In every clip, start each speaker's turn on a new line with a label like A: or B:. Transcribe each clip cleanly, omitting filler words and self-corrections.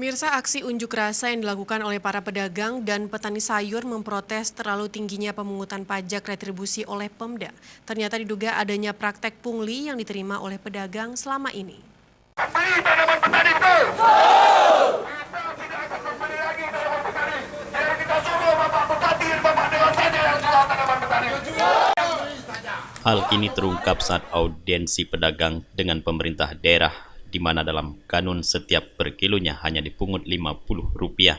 A: Pemirsa, aksi unjuk rasa yang dilakukan oleh para pedagang dan petani sayur memprotes terlalu tingginya pemungutan pajak retribusi oleh Pemda. Ternyata diduga adanya praktek pungli yang diterima oleh pedagang selama ini.
B: Beli tanaman petani betul. Kita tidak akan membeli lagi tanaman petani. Biar kita suruh Bapak Bupati, Bapak Dewan saja yang jual tanaman petani.
C: Hal ini terungkap saat audiensi pedagang dengan pemerintah daerah, di mana dalam kanun setiap per kilonya hanya dipungut Rp50.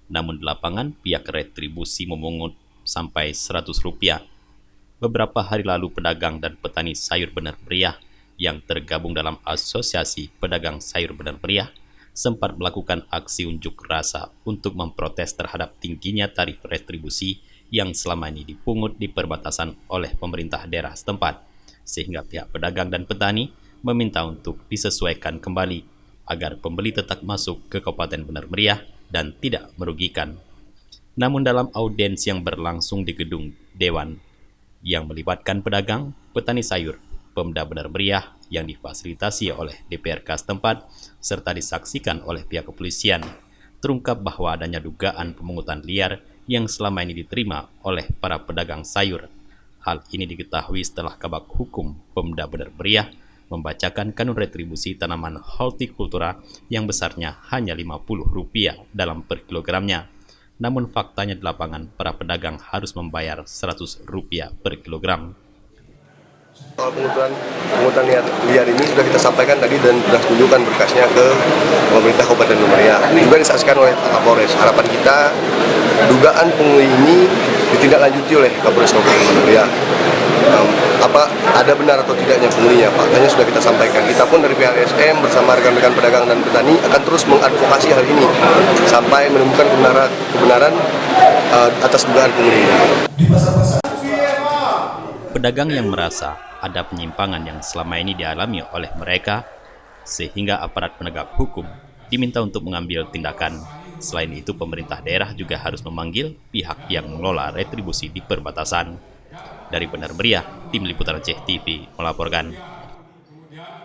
C: Namun di lapangan pihak retribusi memungut sampai Rp100. Beberapa hari lalu pedagang dan petani sayur Benar Meriah yang tergabung dalam Asosiasi Pedagang Sayur Benar Meriah sempat melakukan aksi unjuk rasa untuk memprotes terhadap tingginya tarif retribusi yang selama ini dipungut di perbatasan oleh pemerintah daerah setempat, sehingga pihak pedagang dan petani meminta untuk disesuaikan kembali agar pembeli tetap masuk ke Kabupaten Benar Meriah dan tidak merugikan. Namun dalam audiensi yang berlangsung di gedung Dewan yang melibatkan pedagang, petani sayur, Pemda Benar Meriah yang difasilitasi oleh DPRK setempat serta disaksikan oleh pihak kepolisian, terungkap bahwa adanya dugaan pemungutan liar yang selama ini diterima oleh para pedagang sayur. Hal ini diketahui setelah Kabag Hukum Pemda Benar Meriah membacakan kanun retribusi tanaman hortikultura yang besarnya hanya Rp50 dalam per kilogramnya. Namun faktanya di lapangan para pedagang harus membayar Rp100 per kilogram.
D: Soal pungutan liar ini sudah kita sampaikan tadi dan sudah tunjukkan berkasnya ke pemerintah Kabupaten Benar Meriah. Juga disaksikan oleh Kapolres. Harapan kita dugaan pungli ini ditindaklanjuti oleh Kapolres Kabupaten Benar Meriah. Apa ada benar atau tidaknya punglinya, faktanya sudah kita sampaikan. Kita pun dari pihak SM bersama rekan-rekan pedagang dan petani akan terus mengadvokasi hal ini sampai menemukan kebenaran atas dugaan pungli ini.
C: Pedagang yang merasa ada penyimpangan yang selama ini dialami oleh mereka, sehingga aparat penegak hukum diminta untuk mengambil tindakan. Selain itu, pemerintah daerah juga harus memanggil pihak yang mengelola retribusi di perbatasan. Dari Benar Meriah, Tim Liputan Aceh TV melaporkan.